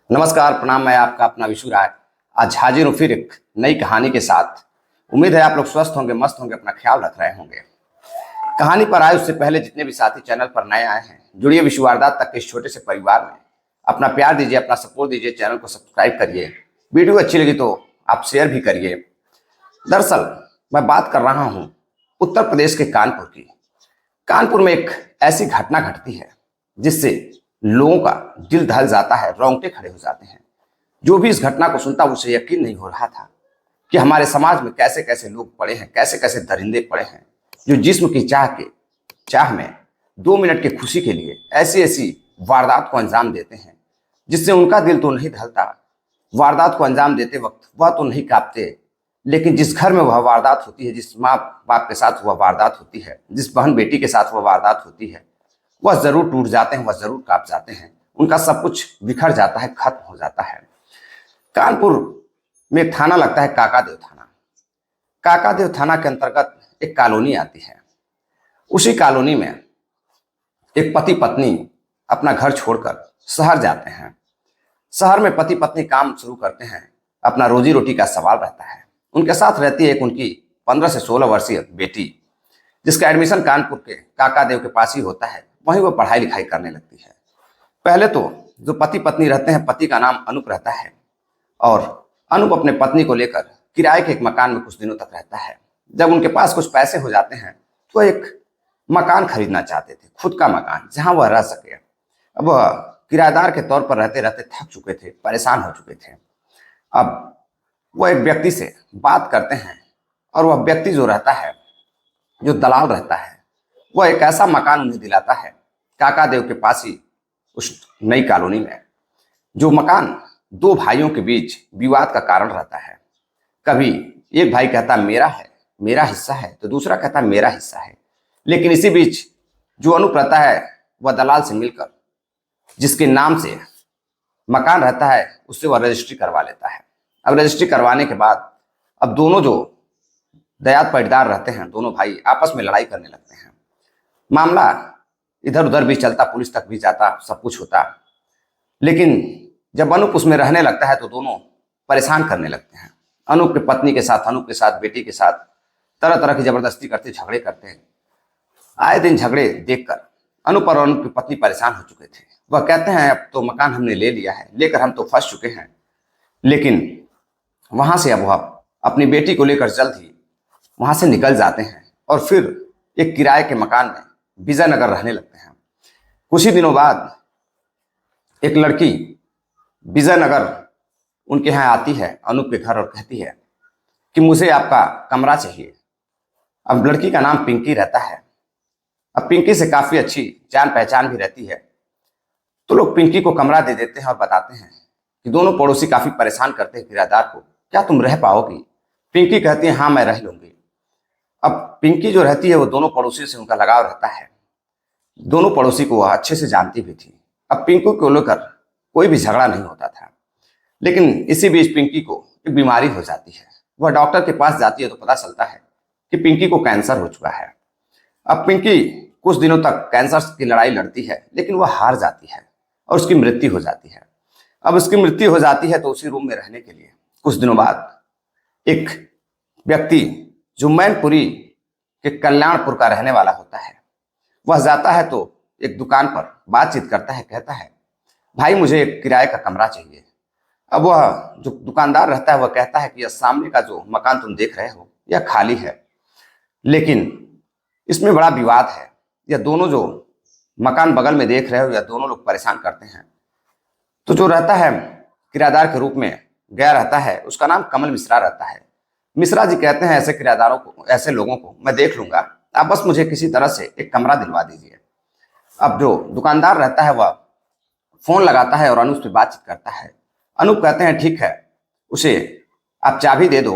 नमस्कार, प्रणाम। मैं आपका अपना विशु राय आज हाजिर हूँ फिर एक नई कहानी के साथ। उम्मीद है आप लोग स्वस्थ होंगे, मस्त होंगे, अपना ख्याल रख रहे होंगे। कहानी पर आए उससे पहले जितने भी साथी चैनल पर नए आए हैं, जुड़िए विशु वारदात तक के इस छोटे से परिवार में। अपना प्यार दीजिए, अपना सपोर्ट दीजिए, चैनल को सब्सक्राइब करिए। वीडियो अच्छी लगी तो आप शेयर भी करिए। दरअसल मैं बात कर रहा हूँ उत्तर प्रदेश के कानपुर की। कानपुर में एक ऐसी घटना घटती है जिससे लोगों का दिल दहल जाता है, रोंगटे खड़े हो जाते हैं। जो भी इस घटना को सुनता उसे यकीन नहीं हो रहा था कि हमारे समाज में कैसे कैसे लोग पड़े हैं, कैसे कैसे दरिंदे पड़े हैं, जो जिस्म की चाह में 2 मिनट की खुशी के लिए ऐसी ऐसी वारदात को अंजाम देते हैं जिससे उनका दिल तो नहीं दहलता। वारदात को अंजाम देते वक्त वह तो नहीं कांपते, लेकिन जिस घर में वह वारदात होती है, जिस माँ बाप के साथ वह वारदात होती है, जिस बहन बेटी के साथ वह वारदात होती है, वह जरूर टूट जाते हैं, वह जरूर कांप जाते हैं। उनका सब कुछ बिखर जाता है, खत्म हो जाता है। कानपुर में एक थाना लगता है, काकादेव थाना। काकादेव थाना के अंतर्गत एक कॉलोनी आती है। उसी कॉलोनी में एक पति पत्नी अपना घर छोड़कर शहर जाते हैं। शहर में पति पत्नी काम शुरू करते हैं, अपना रोजी रोटी का सवाल रहता है। उनके साथ रहती है एक उनकी 15 से 16 वर्षीय बेटी, जिसका एडमिशन कानपुर के काकादेव के पास ही होता है। वहीं वो पढ़ाई लिखाई करने लगती है। पहले तो जो पति पत्नी रहते हैं, पति का नाम अनूप रहता है और अनूप अपने पत्नी को लेकर किराए के एक मकान में कुछ दिनों तक रहता है। जब उनके पास कुछ पैसे हो जाते हैं तो एक मकान खरीदना चाहते थे, खुद का मकान जहां वह रह सके। अब वह किराएदार के तौर पर रहते रहते थक चुके थे, परेशान हो चुके थे। अब वह एक व्यक्ति से बात करते हैं और वह व्यक्ति जो रहता है, जो दलाल रहता है, वह एक ऐसा मकान उन्हें दिलाता है काकादेव के पास ही उस नई कॉलोनी में। जो मकान दो भाइयों के बीच विवाद का कारण रहता है। कभी एक भाई कहता मेरा है, मेरा हिस्सा है, तो दूसरा कहता मेरा हिस्सा है। लेकिन इसी बीच जो अनूप रहता है वह दलाल से मिलकर जिसके नाम से मकान रहता है उससे वह रजिस्ट्री करवा लेता है। अब रजिस्ट्री करवाने के बाद अब दोनों जो दयाद पटदार रहते हैं, दोनों भाई आपस में लड़ाई करने लगते हैं। मामला इधर उधर भी चलता, पुलिस तक भी जाता, सब कुछ होता। लेकिन जब अनूप उसमें रहने लगता है तो दोनों परेशान करने लगते हैं। अनूप की पत्नी के साथ, अनूप के साथ, बेटी के साथ तरह तरह की जबरदस्ती करते, झगड़े करते हैं। आए दिन झगड़े देखकर अनूप और अनूप की पत्नी परेशान हो चुके थे। वह कहते हैं अब तो मकान हमने ले लिया है, लेकर हम तो फंस चुके हैं। लेकिन वहां से अब वह अपनी बेटी को लेकर जल्द ही वहां से निकल जाते हैं और फिर एक किराए के मकान में विजयनगर रहने लगते हैं। कुछ ही दिनों बाद एक लड़की विजयनगर उनके यहाँ आती है अनूप के घर और कहती है कि मुझे आपका कमरा चाहिए। अब लड़की का नाम पिंकी रहता है। अब पिंकी से काफी अच्छी जान पहचान भी रहती है, तो लोग पिंकी को कमरा दे देते हैं और बताते हैं कि दोनों पड़ोसी काफी परेशान करते हैं किराएदार को, क्या तुम रह पाओगी? पिंकी कहती है हाँ मैं रह लूंगी। अब पिंकी जो रहती है वो दोनों पड़ोसियों से उनका लगाव रहता है। दोनों पड़ोसी को वह अच्छे से जानती भी थी। अब पिंकी को लेकर कोई भी झगड़ा नहीं होता था। लेकिन इसी बीच पिंकी को एक बीमारी हो जाती है। वह डॉक्टर के पास जाती है तो पता चलता है कि पिंकी को कैंसर हो चुका है। अब पिंकी कुछ दिनों तक कैंसर की लड़ाई लड़ती है, लेकिन वह हार जाती है और उसकी मृत्यु हो जाती है। अब उसकी मृत्यु हो जाती है तो उसी रूम में रहने के लिए कुछ दिनों बाद एक व्यक्ति जो मैनपुरी के कल्याणपुर का रहने वाला होता है, वह जाता है तो एक दुकान पर बातचीत करता है। कहता है भाई मुझे एक किराए का कमरा चाहिए। अब वह जो दुकानदार रहता है वह कहता है कि यह सामने का जो मकान तुम देख रहे हो यह खाली है, लेकिन इसमें बड़ा विवाद है। यह दोनों जो मकान बगल में देख रहे हो यह दोनों लोग परेशान करते हैं। तो जो रहता है किराएदार के रूप में गया रहता है, उसका नाम कमल मिश्रा रहता है। मिश्रा जी कहते हैं ऐसे किराएदारों को, ऐसे लोगों को मैं देख लूंगा, आप बस मुझे किसी तरह से एक कमरा दिलवा दीजिए। अब जो दुकानदार रहता है वह फोन लगाता है और अनूप से बातचीत करता है। अनूप कहते हैं ठीक है, उसे आप चाबी दे दो।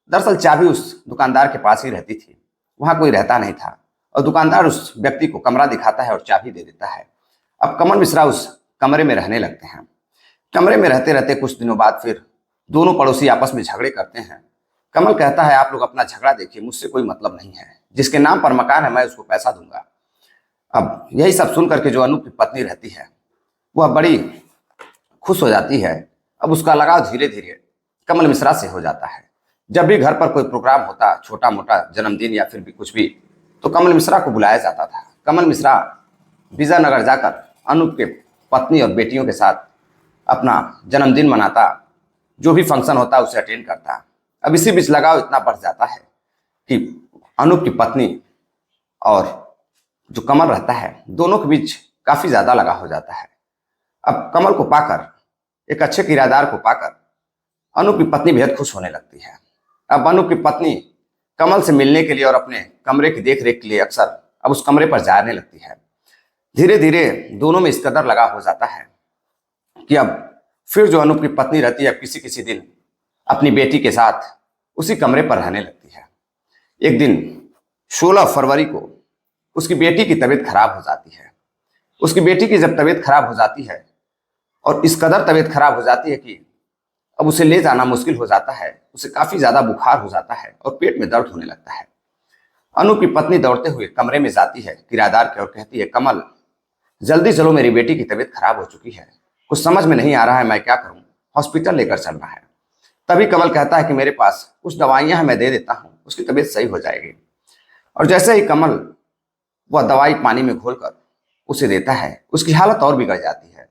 दरअसल चाबी उस दुकानदार के पास ही रहती थी, वहां कोई रहता नहीं था। और दुकानदार उस व्यक्ति को कमरा दिखाता है और चाबी दे देता है। अब कमल मिश्रा उस कमरे में रहने लगते हैं। कमरे में रहते रहते कुछ दिनों बाद फिर दोनों पड़ोसी आपस में झगड़े करते हैं। कमल कहता है आप लोग अपना झगड़ा देखिए, मुझसे कोई मतलब नहीं है, जिसके नाम पर मकान है मैं उसको पैसा दूंगा। अब यही सब सुन करके जो अनूप की पत्नी रहती है वह बड़ी खुश हो जाती है। अब उसका लगाव धीरे धीरे कमल मिश्रा से हो जाता है। जब भी घर पर कोई प्रोग्राम होता, छोटा मोटा जन्मदिन या फिर भी कुछ भी, तो कमल मिश्रा को बुलाया जाता था। कमल मिश्रा विजयनगर जाकर अनूप के पत्नी और बेटियों के साथ अपना जन्मदिन मनाता, जो भी फंक्शन होता उसे अटेंड करता। अब इसी बीच लगाव इतना बढ़ जाता है कि अनूप की पत्नी और जो कमल रहता है, दोनों के बीच काफी ज्यादा लगाव हो जाता है। अब कमल को पाकर, एक अच्छे किराएदार को पाकर, अनूप की पत्नी बेहद खुश होने लगती है। अब अनूप की पत्नी कमल से मिलने के लिए और अपने कमरे की देख रेख के लिए अक्सर अब उस कमरे पर जाने लगती है। धीरे धीरे दोनों में इस कदर लगाव हो जाता है कि अब फिर जो अनूप की पत्नी रहती है, अब किसी किसी दिन अपनी बेटी के साथ उसी कमरे पर रहने लगती है। एक दिन 16 फरवरी को उसकी बेटी की तबीयत खराब हो जाती है। उसकी बेटी की जब तबीयत खराब हो जाती है, और इस कदर तबीयत खराब हो जाती है कि अब उसे ले जाना मुश्किल हो जाता है, उसे काफी ज्यादा बुखार हो जाता है और पेट में दर्द होने लगता है। अनूप की पत्नी दौड़ते हुए कमरे में जाती है किराएदार के और कहती है, कमल जल्दी चलो, मेरी बेटी की तबीयत खराब हो चुकी है, कुछ समझ में नहीं आ रहा है, मैं क्या करूं, हॉस्पिटल लेकर चलना है। तभी कमल कहता है कि मेरे पास कुछ दवाइयां हैं, मैं दे देता हूं, उसकी तबीयत सही हो जाएगी। और जैसे ही कमल वह दवाई पानी में घोलकर उसे देता है, उसकी हालत और बिगड़ जाती है।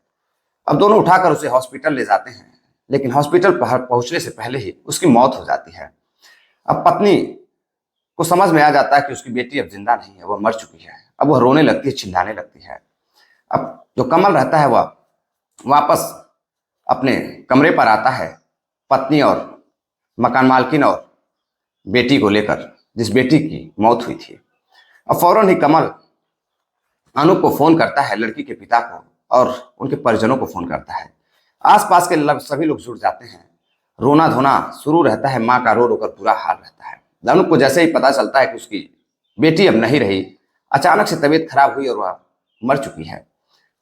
अब दोनों उठाकर उसे हॉस्पिटल ले जाते हैं, लेकिन हॉस्पिटल पहुंचने से पहले ही उसकी मौत हो जाती है। अब पत्नी को समझ में आ जाता है कि उसकी बेटी अब जिंदा नहीं है, वह मर चुकी है। अब वह रोने लगती है, चिल्लाने लगती है। अब जो कमल रहता है वह वापस अपने कमरे पर आता है, पत्नी और मकान मालकिन और बेटी को लेकर, जिस बेटी की मौत हुई थी। अब फौरन ही कमल अनूप को फोन करता है, लड़की के पिता को और उनके परिजनों को फोन करता है। आसपास के सभी लोग जुट जाते हैं, रोना धोना शुरू रहता है, माँ का रो रोकर बुरा हाल रहता है। अनूप को जैसे ही पता चलता है कि उसकी बेटी अब नहीं रही, अचानक से तबीयत खराब हुई और वह मर चुकी है,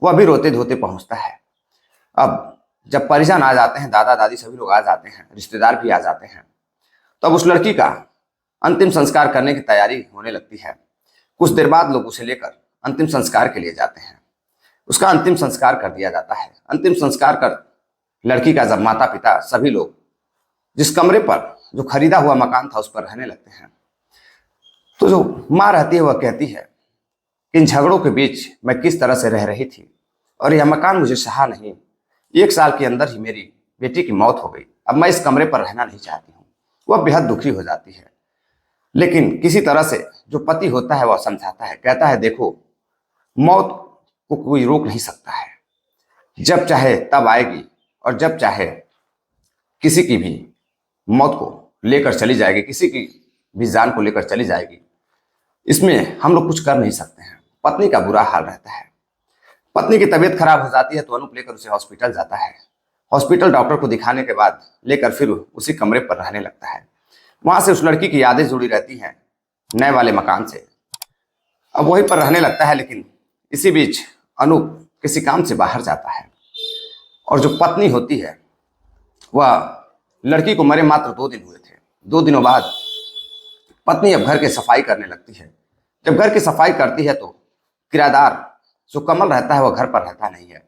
वह भी रोते धोते पहुंचता है। अब जब परिजन आ जाते हैं, दादा दादी सभी लोग आ जाते हैं, रिश्तेदार भी आ जाते हैं, तो अब उस लड़की का अंतिम संस्कार करने की तैयारी होने लगती है। कुछ देर बाद लोग उसे लेकर अंतिम संस्कार के लिए जाते हैं। उसका अंतिम संस्कार कर दिया जाता है। अंतिम संस्कार कर लड़की का जब माता पिता सभी लोग जिस कमरे पर, जो खरीदा हुआ मकान था, उस पर रहने लगते हैं, तो जो माँ रहती है वह कहती है, इन झगड़ों के बीच मैं किस तरह से रह रही थी और यह मकान मुझे सहा नहीं। 1 साल के अंदर ही मेरी बेटी की मौत हो गई, अब मैं इस कमरे पर रहना नहीं चाहती हूँ। वह बेहद दुखी हो जाती है, लेकिन किसी तरह से जो पति होता है वह समझाता है, कहता है, देखो मौत को कोई रोक नहीं सकता है, जब चाहे तब आएगी और जब चाहे किसी की भी मौत को लेकर चली जाएगी, किसी की भी जान को लेकर चली जाएगी, इसमें हम लोग कुछ कर नहीं सकते हैं। पत्नी का बुरा हाल रहता है। पत्नी की तबीयत खराब हो जाती है तो अनूप लेकर उसे हॉस्पिटल जाता है। हॉस्पिटल डॉक्टर को दिखाने के बाद लेकर फिर उसी कमरे पर रहने लगता है। वहां से उस लड़की की यादें जुड़ी रहती हैं नए वाले मकान से। अब वहीं पर रहने लगता है, लेकिन इसी बीच अनूप किसी काम से बाहर जाता है और जो पत्नी होती है वह, लड़की को मरे मात्र 2 दिन हुए थे। 2 दिनों बाद पत्नी अब घर की सफाई करने लगती है। जब घर की सफाई करती है तो किराएदार जो कमल रहता है वह घर पर रहता नहीं है,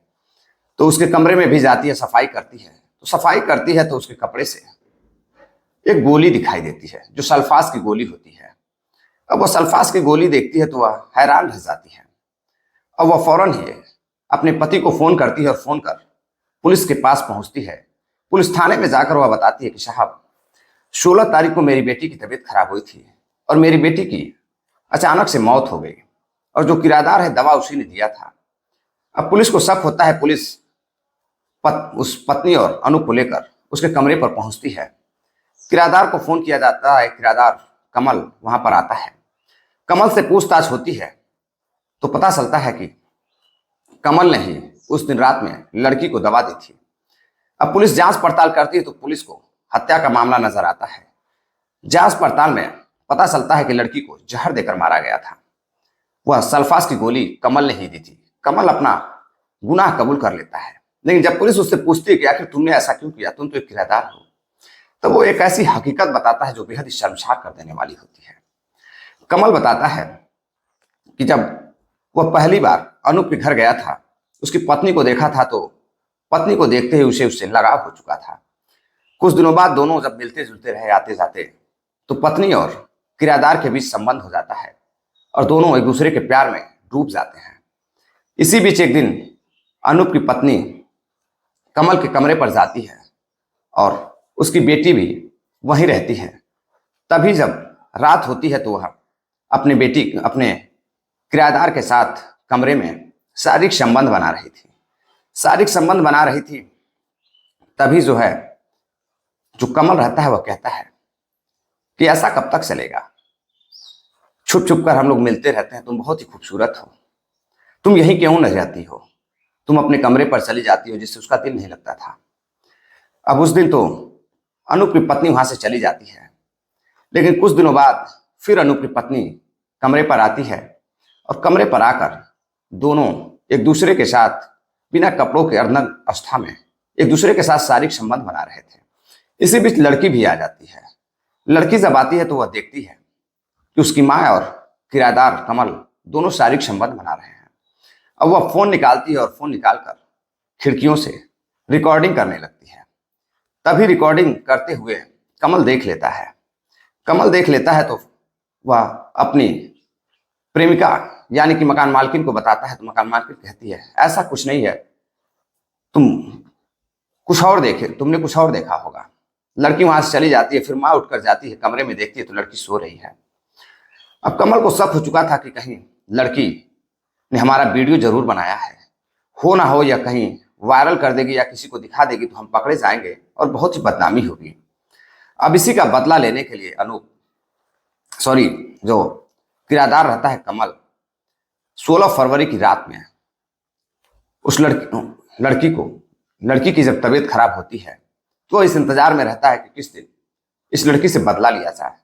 तो उसके कमरे में भी जाती है, सफाई करती है। तो सफाई करती है तो उसके कपड़े से एक गोली दिखाई देती है, जो सल्फास की गोली होती है। अब वह सल्फास की गोली देखती है तो वह हैरान रह जाती है। अब वह फौरन ही अपने पति को फोन करती है और फोन कर पुलिस के पास पहुंचती है। पुलिस थाने में जाकर वह बताती है कि साहब, 16 तारीख को मेरी बेटी की तबीयत खराब हुई थी और मेरी बेटी की अचानक से मौत हो गई, और जो किराएदार है दवा उसी ने दिया था। अब पुलिस को शक होता है। पुलिस उस पत्नी और अनूप को लेकर उसके कमरे पर पहुंचती है। किराएदार को फोन किया जाता है, किराएदार कमल वहां पर आता है। कमल से पूछताछ होती है तो पता चलता है कि कमल ने ही उस दिन रात में लड़की को दवा दी थी। अब पुलिस जांच पड़ताल करती है तो पुलिस को हत्या का मामला नजर आता है। जांच पड़ताल में पता चलता है कि लड़की को जहर देकर मारा गया था। वह सल्फास की गोली कमल ने ही दी थी। कमल अपना गुनाह कबूल कर लेता है, लेकिन जब पुलिस उससे पूछती है कि आखिर तुमने ऐसा क्यों किया, तुम तो एक किराएदार हो, तो वो एक ऐसी हकीकत बताता है जो बेहद ही शर्मसार कर देने वाली होती है। कमल बताता है कि जब वह पहली बार अनूप के घर गया था, उसकी पत्नी को देखा था तो पत्नी को देखते ही उसे उससे लगाव हो चुका था। कुछ दिनों बाद दोनों जब मिलते जुलते रहे आते जाते, तो पत्नी और किराएदार के बीच संबंध हो जाता है और दोनों एक दूसरे के प्यार में डूब जाते हैं। इसी बीच एक दिन अनूप की पत्नी कमल के कमरे पर जाती है और उसकी बेटी भी वहीं रहती है। तभी जब रात होती है तो वह अपने किराएदार के साथ कमरे में शारीरिक संबंध बना रही थी। तभी जो कमल रहता है वह कहता है कि ऐसा कब तक चलेगा, छुप छुप कर हम लोग मिलते रहते हैं, तुम बहुत ही खूबसूरत हो, तुम यहीं क्यों न रहती हो, तुम अपने कमरे पर चली जाती हो, जिससे उसका दिल नहीं लगता था। अब उस दिन तो अनूप की पत्नी वहां से चली जाती है, लेकिन कुछ दिनों बाद फिर अनूप की पत्नी कमरे पर आती है और कमरे पर आकर दोनों एक दूसरे के साथ बिना कपड़ों के अर्धनग्न अवस्था में एक दूसरे के साथ शारीरिक संबंध बना रहे थे। इसी बीच लड़की भी आ जाती है। लड़की जब आती है तो वह देखती है कि उसकी माँ और किराएदार कमल दोनों शारीरिक संबंध बना रहे हैं। अब वह फोन निकालती है और फोन निकालकर खिड़कियों से रिकॉर्डिंग करने लगती है। तभी रिकॉर्डिंग करते हुए कमल देख लेता है तो वह अपनी प्रेमिका यानी कि मकान मालकिन को बताता है। तो मकान मालकिन कहती है ऐसा कुछ नहीं है, तुमने कुछ और देखा होगा। लड़की वहां से चली जाती है। फिर माँ उठकर जाती है, कमरे में देखती है तो लड़की सो रही है। अब कमल को शक हो चुका था कि कहीं लड़की ने हमारा वीडियो जरूर बनाया है, हो ना हो या कहीं वायरल कर देगी या किसी को दिखा देगी तो हम पकड़े जाएंगे और बहुत ही बदनामी होगी। अब इसी का बदला लेने के लिए जो किराएदार रहता है कमल, 16 फरवरी की रात में उस लड़की की जब तबीयत खराब होती है तो इस इंतजार में रहता है कि किस दिन इस लड़की से बदला लिया जाए।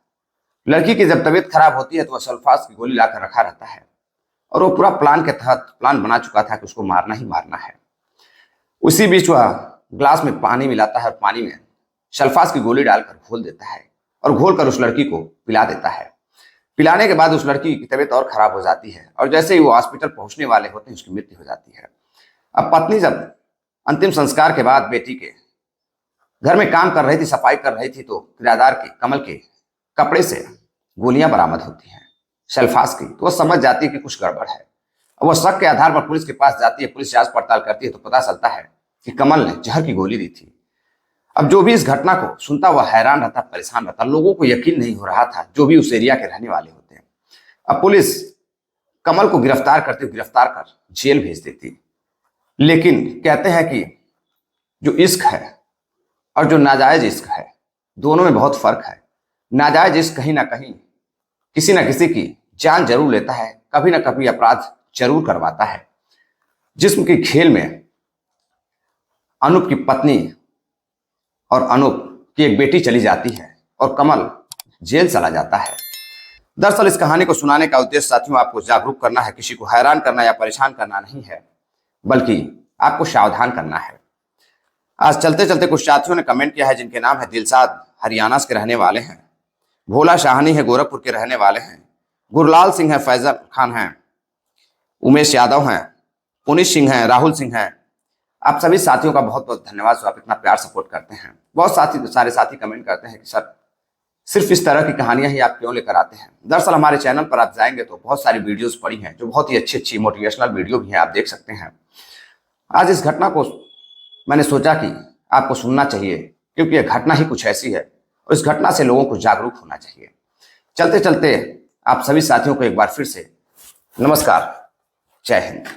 लड़की की जब तबीयत खराब होती है तो वह सल्फास की गोली लाकर रखा रहता है और वो पूरा प्लान के तहत प्लान बना चुका था कि उसको मारना ही मारना है। उसी बीच वह ग्लास में पानी मिलाता है और पानी में सल्फास की गोली डालकर घोल देता है और घोलकर उस लड़की को पिला देता है। पिलाने के बाद उस लड़की की तबीयत और खराब हो जाती है और जैसे ही वो हॉस्पिटल पहुंचने वाले होते हैं उसकी मृत्यु हो जाती है। अब पत्नी जब अंतिम संस्कार के बाद बेटी के घर में काम कर रही थी, सफाई कर रही थी, तो किराएदार के कमल के कपड़े से गोलियां बरामद होती हैं सल्फास की। तो वह समझ जाती है कि कुछ गड़बड़ है। अब वह शक के आधार पर पुलिस के पास जाती है। पुलिस जांच पड़ताल करती है तो पता चलता है कि कमल ने जहर की गोली दी थी। अब जो भी इस घटना को सुनता वह हैरान रहता, परेशान रहता। लोगों को यकीन नहीं हो रहा था, जो भी उस एरिया के रहने वाले होते हैं। अब पुलिस कमल को गिरफ्तार कर जेल भेज देती। लेकिन कहते हैं कि जो इश्क है और जो नाजायज इश्क है, दोनों में बहुत फर्क है। नाजायज इश्क कहीं ना कहीं किसी न किसी की जान जरूर लेता है, कभी ना कभी अपराध जरूर करवाता है। जिस्म के खेल में अनूप की पत्नी और अनूप की एक बेटी चली जाती है और कमल जेल चला जाता है। दरअसल इस कहानी को सुनाने का उद्देश्य साथियों आपको जागरूक करना है, किसी को हैरान करना या परेशान करना नहीं है, बल्कि आपको सावधान करना है। आज चलते चलते कुछ साथियों ने कमेंट किया है जिनके नाम है दिलशाद, हरियाणा के रहने वाले हैं, भोला शाहनी है, गोरखपुर के रहने वाले हैं, गुरलाल सिंह है, फैजल खान हैं, उमेश यादव हैं, पुनीत सिंह हैं, राहुल सिंह हैं। आप सभी साथियों का बहुत बहुत धन्यवाद जो आप इतना प्यार सपोर्ट करते हैं। बहुत सारे साथी कमेंट करते हैं कि सर सिर्फ इस तरह की कहानियां ही आप क्यों लेकर आते हैं। दरअसल हमारे चैनल पर आप जाएंगे तो बहुत सारी वीडियोस पड़ी हैं जो बहुत ही अच्छी अच्छी मोटिवेशनल वीडियो भी हैं, आप देख सकते हैं। आज इस घटना को मैंने सोचा कि आपको सुनना चाहिए, क्योंकि यह घटना ही कुछ ऐसी है और इस घटना से लोगों को जागरूक होना चाहिए। चलते चलते आप सभी साथियों को एक बार फिर से नमस्कार, जय हिंद।